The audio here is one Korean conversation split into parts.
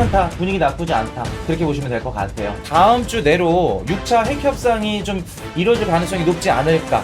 괜찮다, 분위기 나쁘지 않다, 그렇게 보시면 될 것 같아요. 다음 주 내로 6차 핵 협상이 좀 이루어질 가능성이 높지 않을까.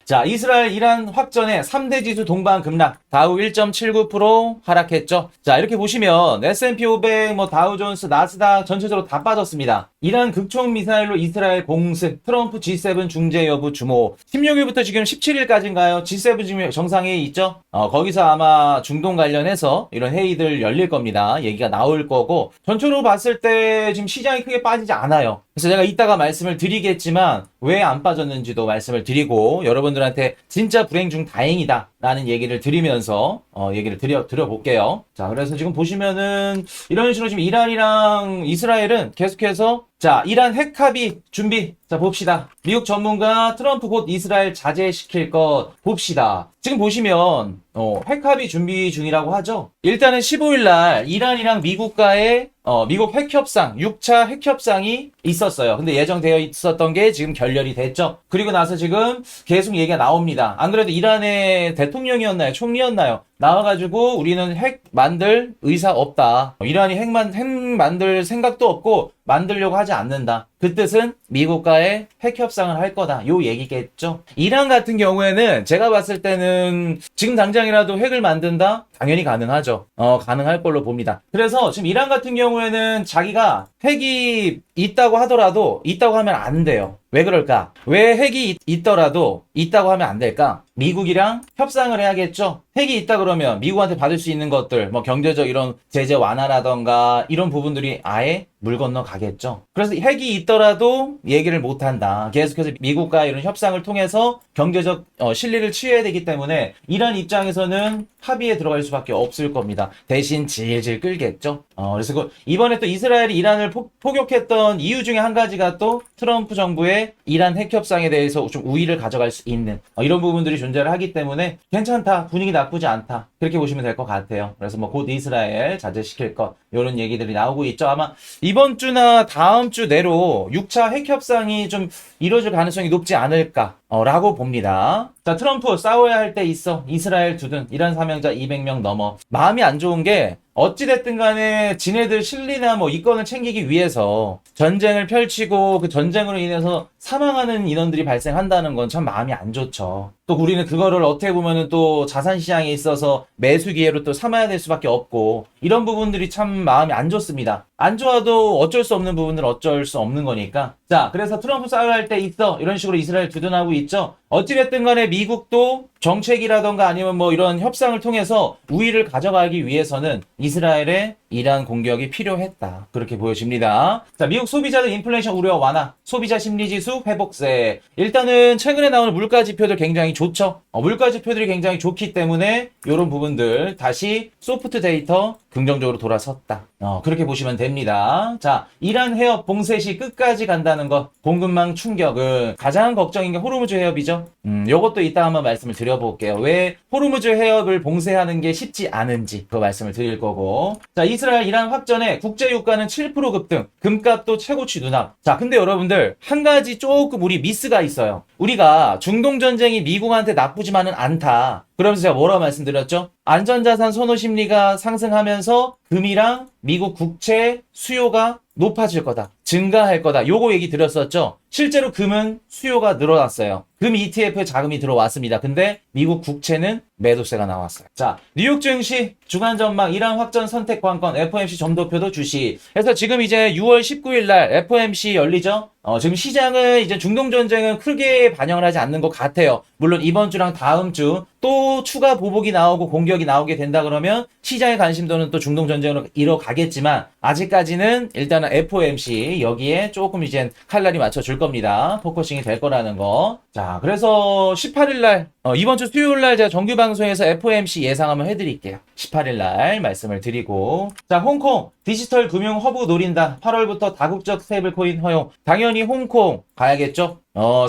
자, 이스라엘 이란 확전에 3대 지수 동반 급락, 다우 1.79% 하락했죠. 자, 이렇게 보시면 S&P 500, 다우존스, 나스닥 전체적으로 다 빠졌습니다. 이란 극총 미사일로 이스라엘 공습, 트럼프 G7 중재 여부 주목. 16일부터 지금 17일까지인가요? G7 지금 정상회의 있죠? 거기서 아마 중동 관련해서 이런 회의들 열릴 겁니다. 얘기가 나올 거고, 전체로 봤을 때 지금 시장이 크게 빠지지 않아요. 그래서 제가 이따가 말씀을 드리겠지만 왜 안 빠졌는지도 말씀을 드리고, 여러분들한테 진짜 불행 중 다행이다 라는 얘기를 드리면서 얘기를 드려볼게요. 자, 그래서 지금 보시면은 이런 식으로 지금 이란이랑 이스라엘은 계속해서, 자, 이란 핵 합의 준비. 자, 봅시다. 미국 전문가 트럼프 곧 이스라엘 자제시킬 것 봅시다. 지금 보시면 핵 합의 준비 중이라고 하죠. 일단은 15일날 이란이랑 미국과의 미국 핵협상, 6차 핵협상이 있었어요. 근데 예정되어 있었던 게 지금 결렬이 됐죠. 그리고 나서 지금 계속 얘기가 나옵니다. 안 그래도 이란의 대통령이었나요? 총리였나요? 나와가지고 우리는 핵 만들 의사 없다. 이란이 핵 만들 생각도 없고 만들려고 하지 않는다. 그 뜻은 미국과의 핵 협상을 할 거다. 요 얘기겠죠. 이란 같은 경우에는 제가 봤을 때는 지금 당장이라도 핵을 만든다? 당연히 가능하죠. 가능할 걸로 봅니다. 그래서 지금 이란 같은 경우에는 자기가 핵이 있다고 하더라도 있다고 하면 안 돼요. 왜 그럴까? 왜 핵이 있더라도 있다고 하면 안 될까? 미국이랑 협상을 해야겠죠? 핵이 있다 그러면 미국한테 받을 수 있는 것들, 경제적 이런 제재 완화라던가 이런 부분들이 아예 물 건너 가겠죠. 그래서 핵이 있더라도 얘기를 못 한다. 계속해서 미국과 이런 협상을 통해서 경제적 실리를 취해야 되기 때문에 이란 입장에서는 합의에 들어갈 수밖에 없을 겁니다. 대신 질질 끌겠죠. 그래서 이번에 또 이스라엘이 이란을 포격했던 이유 중에 한 가지가 또 트럼프 정부의 이란 핵 협상에 대해서 좀 우위를 가져갈 수 있는 이런 부분들이 존재를 하기 때문에 괜찮다, 분위기 나쁘지 않다, 그렇게 보시면 될 것 같아요. 그래서 곧 이스라엘 자제시킬 것, 이런 얘기들이 나오고 있죠. 아마 이번 주나 다음 주 내로 6차 핵 협상이 좀 이루어질 가능성이 높지 않을까 라고 봅니다. 자, 트럼프 싸워야 할 때 있어. 이스라엘 두둔, 이란 사명자 200명 넘어. 마음이 안 좋은 게 어찌됐든 간에 지네들 실리나 이권을 챙기기 위해서 전쟁을 펼치고 그 전쟁으로 인해서 사망하는 인원들이 발생한다는 건 참 마음이 안 좋죠. 또 우리는 그거를 어떻게 보면은 또 자산시장에 있어서 매수 기회로 또 삼아야 될 수밖에 없고, 이런 부분들이 참 마음이 안 좋습니다. 안 좋아도 어쩔 수 없는 부분들은 어쩔 수 없는 거니까. 자, 그래서 트럼프 싸워야 할 때 있어. 이런 식으로 이스라엘 두둔하고 있죠. 어찌됐든 간에 미국도 정책이라던가 아니면 이런 협상을 통해서 우위를 가져가기 위해서는 이스라엘의 이란 공격이 필요했다. 그렇게 보여집니다. 자, 미국 소비자들 인플레이션 우려 완화, 소비자 심리지수 회복세. 일단은 최근에 나오는 물가 지표들 굉장히 좋죠. 물가 지표들이 굉장히 좋기 때문에 이런 부분들 다시 소프트 데이터 긍정적으로 돌아섰다. 그렇게 보시면 됩니다. 자, 이란 해협 봉쇄시 끝까지 간다는 것, 공급망 충격은 가장 걱정인 게 호르무즈 해협이죠. 요것도 이따 한번 말씀을 드려볼게요. 왜 호르무즈 해협을 봉쇄하는 게 쉽지 않은지 그 말씀을 드릴 거고. 자, 이스라엘 이란 확전에 국제 유가는 7% 급등, 금값도 최고치 눈앞. 자, 근데 여러분들 한 가지 조금 우리 미스가 있어요. 우리가 중동 전쟁이 미국한테 나쁘지만은 않다, 그러면서 제가 뭐라고 말씀드렸죠? 안전자산 선호 심리가 상승하면서 금이랑 미국 국채 수요가 높아질 거다, 증가할 거다, 요거 얘기 드렸었죠. 실제로 금은 수요가 늘어났어요. 금 ETF에 자금이 들어왔습니다. 근데 미국 국채는 매도세가 나왔어요. 자, 뉴욕 증시 주간 전망, 이란 확전 선택 관건, FOMC 점도표도 주시. 그래서 지금 이제 6월 19일 날 FOMC 열리죠. 지금 시장은 이제 중동 전쟁은 크게 반영을 하지 않는 것 같아요. 물론 이번 주랑 다음 주 또 추가 보복이 나오고 공격이 나오게 된다 그러면 시장의 관심도는 또 중동 전쟁으로 이뤄가겠지만, 아직까지는 일단은 FOMC 여기에 조금 이제 칼날이 맞춰줄 겁니다. 포커싱이 될 거라는 거. 자, 그래서 18일 날 이번 주 수요일 날 제가 정규 방송에서 FOMC 예상 한번 해드릴게요. 18일 날 말씀을 드리고. 자, 홍콩 디지털 금융 허브 노린다. 8월부터 다국적 스테이블코인 허용. 당연히 홍콩 가야겠죠.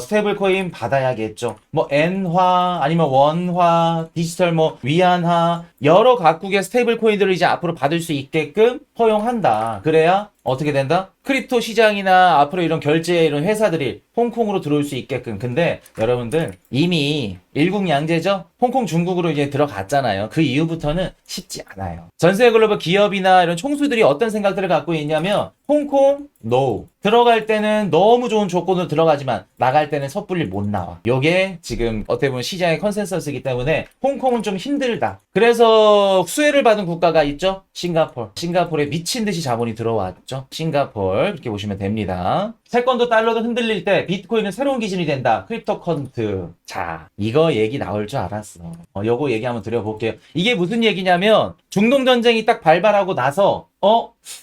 스테이블 코인 받아야겠죠. 엔화, 아니면 원화, 디지털 위안화, 여러 각국의 스테이블 코인들을 이제 앞으로 받을 수 있게끔 허용한다. 그래야 어떻게 된다? 크립토 시장이나 앞으로 이런 결제 이런 회사들이 홍콩으로 들어올 수 있게끔. 근데 여러분들 이미 일국양제죠? 홍콩 중국으로 이제 들어갔잖아요. 그 이후부터는 쉽지 않아요. 전세 글로벌 기업이나 이런 총수들이 어떤 생각들을 갖고 있냐면 홍콩 no. 들어갈 때는 너무 좋은 조건으로 들어가지만 나갈 때는 섣불리 못 나와. 요게 지금 어떻게 보면 시장의 컨센서스이기 때문에 홍콩은 좀 힘들다. 그래서 수혜를 받은 국가가 있죠? 싱가포르. 싱가포르에 미친 듯이 자본이 들어왔죠. 싱가포르 이렇게 보시면 됩니다. 채권도 달러도 흔들릴 때 비트코인은 새로운 기준이 된다. 크립토 커런트. 자, 이거 얘기 나올 줄 알았어. 요거 얘기 한번 드려볼게요. 이게 무슨 얘기냐면 중동 전쟁이 딱 발발하고 나서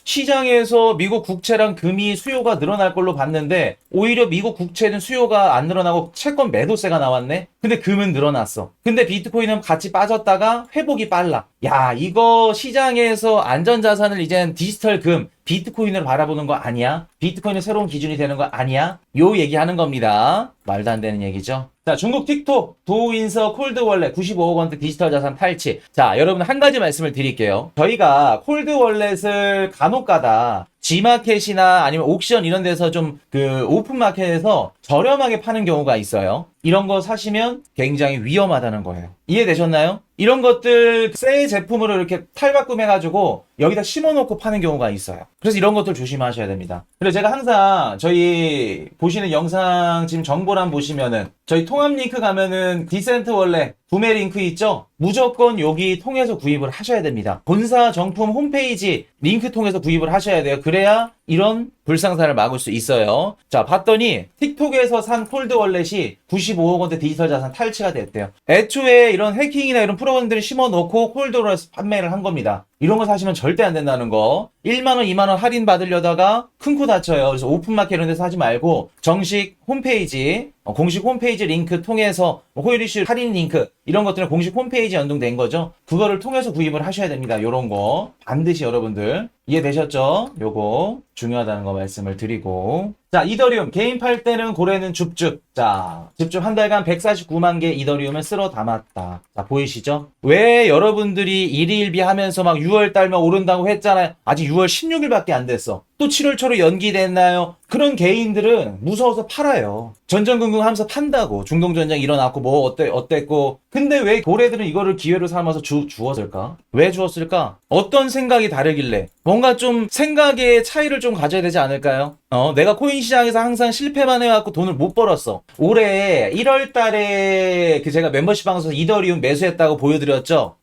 시장에서 미국 국채랑 금이 수요가 늘어날 걸로 봤는데 오히려 미국 국채는 수요가 안 늘어나고 채권 매도세가 나왔네. 근데 금은 늘어났어. 근데 비트코인은 같이 빠졌다가 회복이 빨라. 야, 이거 시장에서 안전자산을 이젠 디지털 금 비트코인으로 바라보는 거 아니야? 비트코인은 새로운 기준이 되는 거 아니야? 요 얘기하는 겁니다. 말도 안 되는 얘기죠. 자, 중국 틱톡 도인서 콜드월렛 95억 원대 디지털 자산 탈취. 자, 여러분 한 가지 말씀을 드릴게요. 저희가 콜드월렛을 간혹가다 G마켓이나 아니면 옥션 이런 데서 좀 그 오픈마켓에서 저렴하게 파는 경우가 있어요. 이런 거 사시면 굉장히 위험하다는 거예요. 이해되셨나요? 이런 것들 새 제품으로 이렇게 탈바꿈해가지고 여기다 심어놓고 파는 경우가 있어요. 그래서 이런 것들 조심하셔야 됩니다. 그래서 제가 항상 저희 보시는 영상 지금 정보란 보시면은 저희 통합 링크 가면은 디센트 월렛 구매 링크 있죠? 무조건 여기 통해서 구입을 하셔야 됩니다. 본사 정품 홈페이지 링크 통해서 구입을 하셔야 돼요. 그래야 이런 불상사를 막을 수 있어요. 자, 봤더니 틱톡에서 산 콜드 월렛이 95억 원대 디지털 자산 탈취가 됐대요. 애초에 이런 해킹이나 이런 프로그램들을 심어놓고 콜드 월렛 판매를 한 겁니다. 이런 거 사시면 절대 안 된다는 거. 1만원, 2만원 할인 받으려다가 큰 코 다쳐요. 그래서 오픈마켓 이런 데서 하지 말고 정식 홈페이지, 공식 홈페이지 링크 통해서 호일이슈 할인 링크 이런 것들은 공식 홈페이지 연동된 거죠. 그거를 통해서 구입을 하셔야 됩니다. 요런 거 반드시 여러분들 이해되셨죠? 요거 중요하다는 거 말씀을 드리고, 자, 이더리움 개인 팔 때는 고래는 줍줍. 자, 줍줍 한 달간 149만 개 이더리움을 쓸어 담았다. 자, 보이시죠? 왜 여러분들이 일일비 하면서 막 6월 달면 오른다고 했잖아요. 아직 6월 16일밖에 안 됐어. 또 7월 초로 연기됐나요? 그런 개인들은 무서워서 팔아요. 전전긍긍하면서 판다고. 중동전쟁 일어났고 뭐 어땠고. 근데 왜 고래들은 이거를 기회로 삼아서 주었을까? 왜 주었을까? 어떤 생각이 다르길래? 뭔가 좀 생각의 차이를 좀 가져야 되지 않을까요? 내가 코인 시장에서 항상 실패만 해갖고 돈을 못 벌었어. 올해 1월 달에 제가 멤버십 방송에서 이더리움 매수했다고 보여드렸죠?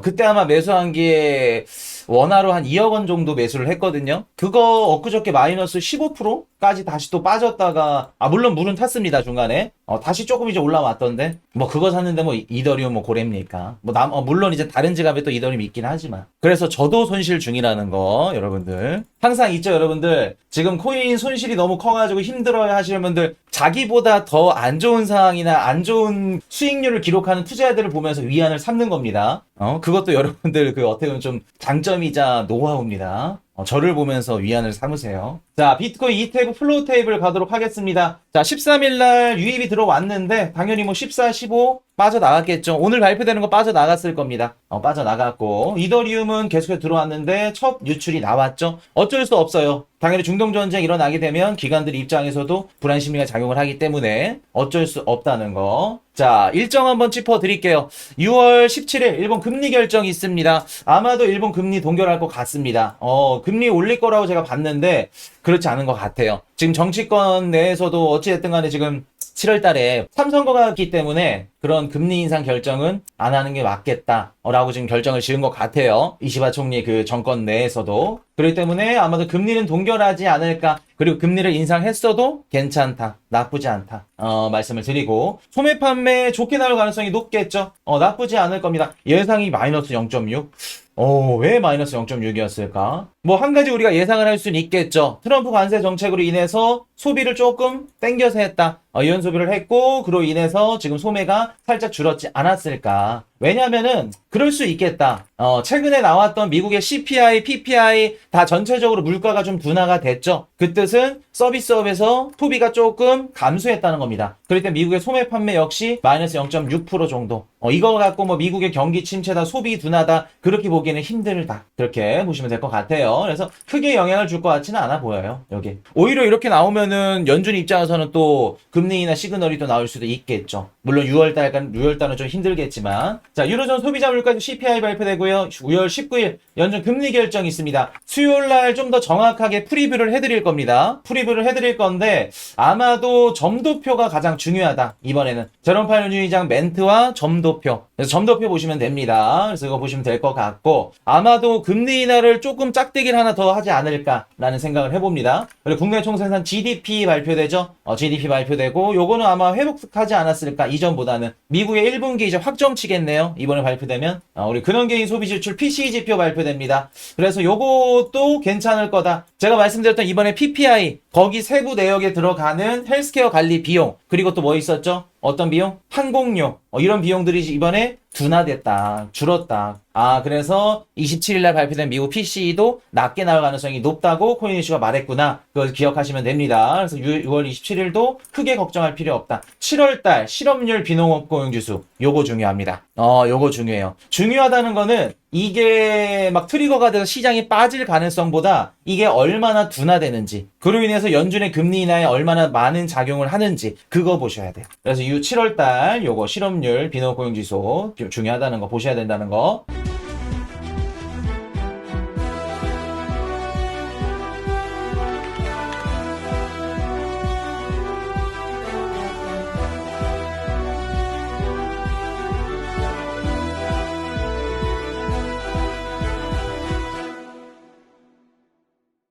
그때 아마 매수한 게 원화로 한 2억 원 정도 매수를 했거든요. 그거 엊그저께 마이너스 15%까지 다시 또 빠졌다가, 물론 물은 탔습니다, 중간에. 다시 조금 이제 올라왔던데. 뭐 그거 샀는데 뭐 이더리움 뭐 고래입니까? 물론 이제 다른 지갑에 또 이더리움 있긴 하지만. 그래서 저도 손실 중이라는 거, 여러분들. 항상 있죠, 여러분들. 지금 코인 손실이 너무 커가지고 힘들어야 하시는 분들, 자기보다 더 안 좋은 상황이나 안 좋은 수익률을 기록하는 투자자들을 보면서 위안을 삼는 겁니다. 그것도 여러분들 어떻게 보면 좀 장점이자 노하우입니다. 저를 보면서 위안을 삼으세요. 자, 비트코인 이테이블 플로우 테이블 가도록 하겠습니다. 자, 13일날 유입이 들어왔는데 당연히 뭐 14, 15 빠져나갔겠죠. 오늘 발표되는 거 빠져나갔을 겁니다. 빠져나갔고, 이더리움은 계속해서 들어왔는데 첫 유출이 나왔죠. 어쩔 수 없어요. 당연히 중동전쟁 일어나게 되면 기관들 입장에서도 불안 심리가 작용을 하기 때문에 어쩔 수 없다는 거. 자, 일정 한번 짚어드릴게요. 6월 17일 일본 금리 결정이 있습니다. 아마도 일본 금리 동결할 것 같습니다. 금리 올릴 거라고 제가 봤는데 그렇지 않은 것 같아요. 지금 정치권 내에서도 어찌됐든 간에 지금 7월 달에 참선거가 있기 때문에 그런 금리 인상 결정은 안 하는 게 맞겠다 라고 지금 결정을 지은 것 같아요. 이시바 총리 그 정권 내에서도. 그렇기 때문에 아마도 금리는 동결하지 않을까. 그리고 금리를 인상했어도 괜찮다, 나쁘지 않다 말씀을 드리고, 소매 판매 좋게 나올 가능성이 높겠죠. 나쁘지 않을 겁니다. 예상이 마이너스 0.6. 왜 마이너스 0.6이었을까? 뭐 한 가지 우리가 예상을 할 수는 있겠죠. 트럼프 관세 정책으로 인해서 소비를 조금 땡겨서 했다. 이런 소비를 했고, 그로 인해서 지금 소매가 살짝 줄었지 않았을까. 왜냐면은 그럴 수 있겠다. 최근에 나왔던 미국의 CPI, PPI 다 전체적으로 물가가 좀 둔화가 됐죠. 그 뜻은 서비스업에서 소비가 조금 감소했다는 겁니다. 그럴 때 미국의 소매 판매 역시 마이너스 0.6% 정도. 이거 갖고 뭐 미국의 경기 침체다, 소비 둔화다, 그렇게 보기에는 힘들다. 그렇게 보시면 될 것 같아요. 있어요. 그래서 크게 영향을 줄 것 같지는 않아 보여요. 여기. 오히려 이렇게 나오면은 연준 입장에서는 또 금리나 시그널이 또 나올 수도 있겠죠. 물론 6월달은 좀 힘들겠지만. 자, 유로존 소비자 물가지 CPI 발표되고요. 9월 19일 연준 금리 결정이 있습니다. 수요일날 좀 더 정확하게 프리뷰를 해드릴 겁니다. 프리뷰를 해드릴 건데 아마도 점도표가 가장 중요하다. 이번에는 제롬 파월 연준의장 멘트와 점도표. 그래서 점도표 보시면 됩니다. 그래서 이거 보시면 될 것 같고 아마도 금리 인하를 조금 짝대기를 하나 더 하지 않을까라는 생각을 해봅니다. 그리고 국내 총생산 GDP 발표되죠. GDP 발표되고 요거는 아마 회복하지 않았을까 이전보다는. 미국의 1분기 이제 확정치겠네요. 이번에 발표되면. 우리 근원개인 소비지출 PCE 지표 발표됩니다. 그래서 요것도 괜찮을 거다. 제가 말씀드렸던 이번에 PPI 거기 세부 내역에 들어가는 헬스케어 관리 비용 그리고 또 뭐 있었죠? 어떤 비용? 항공료 이런 비용들이 이번에 둔화됐다. 줄었다. 그래서 27일날 발표된 미국 PCE도 낮게 나올 가능성이 높다고 코인이슈가 말했구나. 그걸 기억하시면 됩니다. 그래서 6월 27일도 크게 걱정할 필요 없다. 7월달 실업률 비농업 고용지수 요거 중요합니다. 요거 중요해요. 중요하다는 거는 이게 막 트리거가 돼서 시장이 빠질 가능성보다 이게 얼마나 둔화되는지 그로 인해서 연준의 금리 인하에 얼마나 많은 작용을 하는지 그거 보셔야 돼요. 그래서 7월달 요거 실업률 비농업 고용지수 중요하다는 거 보셔야 된다는 거.